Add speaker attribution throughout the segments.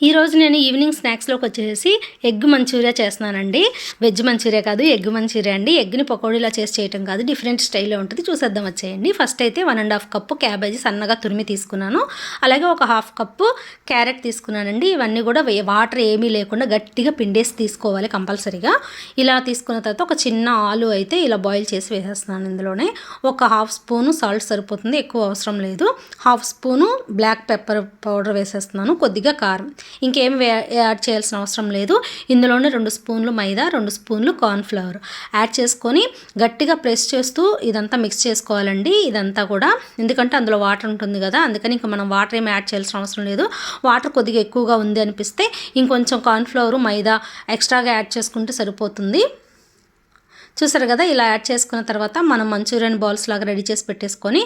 Speaker 1: ఈరోజు నేను ఈవినింగ్ స్నాక్స్లోకి వచ్చేసి ఎగ్ మంచూరియా చేస్తున్నానండి. వెజ్ మంచూరియా కాదు, ఎగ్ మంచూరియా అండి. ఎగ్ని పకోడీలా చేసి చేయటం కాదు, డిఫరెంట్ స్టైల్లో ఉంటుంది. చూసేద్దాం వచ్చేయండి. ఫస్ట్ అయితే 1.5 కప్పు క్యాబేజీ సన్నగా తురిమి తీసుకున్నాను. అలాగే ఒక 1/2 కప్పు క్యారెట్ తీసుకున్నానండి. ఇవన్నీ కూడా వాటర్ ఏమీ లేకుండా గట్టిగా పిండేసి తీసుకోవాలి కంపల్సరీగా. ఇలా తీసుకున్న తర్వాత ఒక చిన్న ఆలు అయితే ఇలా బాయిల్ చేసి వేసేస్తున్నాను. ఇందులోనే ఒక 1/2 స్పూను సాల్ట్ సరిపోతుంది, ఎక్కువ అవసరం లేదు. 1/2 స్పూను బ్లాక్ పెప్పర్ పౌడర్ వేసేస్తున్నాను, కొద్దిగా కారం. ఇంకేం యాడ్ చేయాల్సిన అవసరం లేదు. ఇందులోనే 2 స్పూన్లు మైదా, 2 స్పూన్లు కార్న్ఫ్లవర్ యాడ్ చేసుకొని గట్టిగా ప్రెస్ చేస్తూ ఇదంతా మిక్స్ చేసుకోవాలండి. ఇదంతా కూడా ఎందుకంటే అందులో వాటర్ ఉంటుంది కదా, అందుకని ఇంకా మనం వాటర్ ఏమి యాడ్ చేయాల్సిన అవసరం లేదు. వాటర్ కొద్దిగా ఎక్కువగా ఉంది అనిపిస్తే ఇంకొంచెం కార్న్ఫ్లవర్ మైదా ఎక్స్ట్రాగా యాడ్ చేసుకుంటే సరిపోతుంది. చూసారు కదా, ఇలా యాడ్ చేసుకున్న తర్వాత మనం మంచూరియన్ బాల్స్ లాగా రెడీ చేసి పెట్టేసుకొని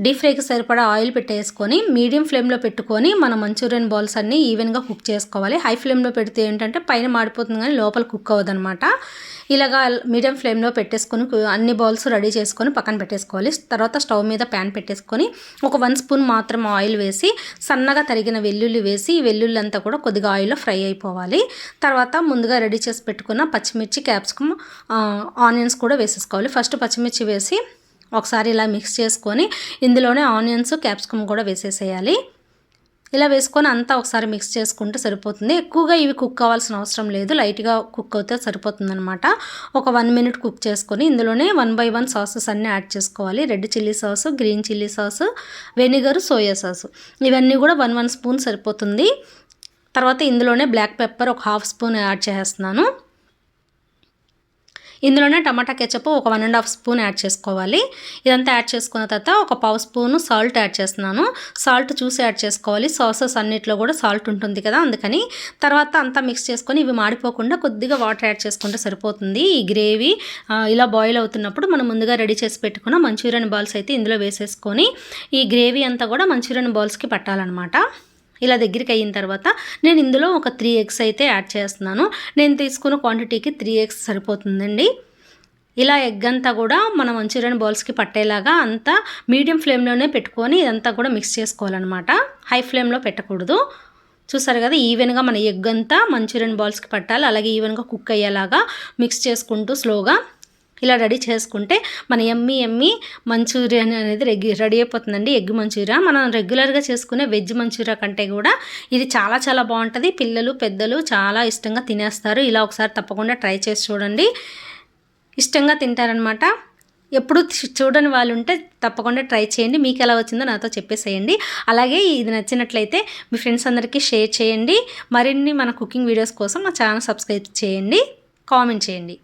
Speaker 1: డీప్ ఫ్రైకి సరిపడా ఆయిల్ పెట్టేసుకొని మీడియం ఫ్లేమ్లో పెట్టుకొని మన మంచూరియన్ బాల్స్ అన్నీ ఈవెన్గా కుక్ చేసుకోవాలి. హై ఫ్లేమ్లో పెడితే ఏంటంటే పైన మాడిపోతుంది కానీ లోపల కుక్ అవ్వదనమాట. ఇలాగా మీడియం ఫ్లేమ్లో పెట్టేసుకొని అన్ని బాల్స్ రెడీ చేసుకొని పక్కన పెట్టేసుకోవాలి. తర్వాత స్టవ్ మీద ప్యాన్ పెట్టేసుకొని ఒక 1 స్పూన్ మాత్రం ఆయిల్ వేసి సన్నగా తరిగిన వెల్లుల్లి వేసి ఈ వెల్లుల్లి అంతా కూడా కొద్దిగా ఆయిల్లో ఫ్రై అయిపోవాలి. తర్వాత ముందుగా రెడీ చేసి పెట్టుకున్న పచ్చిమిర్చి, క్యాప్సికమ్, ఆనియన్స్ కూడా వేసేసుకోవాలి. ఫస్ట్ పచ్చిమిర్చి వేసి ఒకసారి ఇలా మిక్స్ చేసుకొని ఇందులోనే ఆనియన్స్, క్యాప్సికమ్ కూడా వేసేసేయాలి. ఇలా వేసుకొని అంతా ఒకసారి మిక్స్ చేసుకుంటే సరిపోతుంది. ఎక్కువగా ఇవి కుక్ అవ్వాల్సిన అవసరం లేదు, లైట్గా కుక్ అవుతే సరిపోతుందనమాట. ఒక 1 మినిట్ కుక్ చేసుకొని ఇందులోనే 1 by 1 సాసెస్ అన్నీ యాడ్ చేసుకోవాలి. Red chilli sauce, green chilli sauce, vinegar, soya sauce ఇవన్నీ కూడా 1 స్పూన్ సరిపోతుంది. తర్వాత ఇందులోనే బ్లాక్ పెప్పర్ ఒక 1/2 స్పూన్ యాడ్ చేస్తున్నాను. ఇందులోనే టమాటా కెచప్ ఒక 1.5 స్పూన్ యాడ్ చేసుకోవాలి. ఇదంతా యాడ్ చేసుకున్న తర్వాత ఒక 1/2 స్పూను సాల్ట్ యాడ్ చేస్తున్నాను. సాల్ట్ చూసి యాడ్ చేసుకోవాలి, సాసెస్ అన్నిట్లో కూడా సాల్ట్ ఉంటుంది కదా అందుకని. తర్వాత అంతా మిక్స్ చేసుకొని ఇవి మాడిపోకుండా కొద్దిగా వాటర్ యాడ్ చేసుకుంటే సరిపోతుంది. ఈ గ్రేవీ ఇలా బాయిల్ అవుతున్నప్పుడు మనం ముందుగా రెడీ చేసి పెట్టుకున్న మంచూరియన్ బాల్స్ అయితే ఇందులో వేసేసుకొని ఈ గ్రేవీ అంతా కూడా మంచూరియన్ బాల్స్కి పట్టాలన్నమాట. ఇలా దగ్గరికి అయిన తర్వాత నేను ఇందులో ఒక 3 ఎగ్స్ అయితే యాడ్ చేస్తున్నాను. నేను తీసుకున్న క్వాంటిటీకి 3 ఎగ్స్ సరిపోతుందండి. ఇలా ఎగ్ అంతా కూడా మన మంచూరియన్ బాల్స్కి పట్టేలాగా అంతా మీడియం ఫ్లేమ్లోనే పెట్టుకొని ఇదంతా కూడా మిక్స్ చేసుకోవాలన్నమాట. హై ఫ్లేమ్లో పెట్టకూడదు. చూసారు కదా, ఈవెన్గా మన ఎగ్ అంతా మంచూరియన్ బాల్స్కి పట్టాలి. అలాగే ఈవెన్గా కుక్ అయ్యేలాగా మిక్స్ చేసుకుంటూ స్లోగా ఇలా రెడీ చేసుకుంటే మన ఎమ్మి మంచూరియన్ అనేది రెడీ అయిపోతుందండి. ఎగ్ మంచూరియా మనం రెగ్యులర్గా చేసుకునే వెజ్ మంచూరియా కంటే కూడా ఇది చాలా చాలా బాగుంటుంది. పిల్లలు, పెద్దలు చాలా ఇష్టంగా తినేస్తారు. ఇలా ఒకసారి తప్పకుండా ట్రై చేసి చూడండి, ఇష్టంగా తింటారనమాట. ఎప్పుడు చూడని వాళ్ళు ఉంటే తప్పకుండా ట్రై చేయండి. మీకు ఎలా వచ్చిందో నాతో చెప్పేసేయండి. అలాగే ఇది నచ్చినట్లయితే మీ ఫ్రెండ్స్ అందరికీ షేర్ చేయండి. మరిన్ని మన కుకింగ్ వీడియోస్ కోసం మా ఛానల్ సబ్స్క్రైబ్ చేయండి, కామెంట్ చేయండి.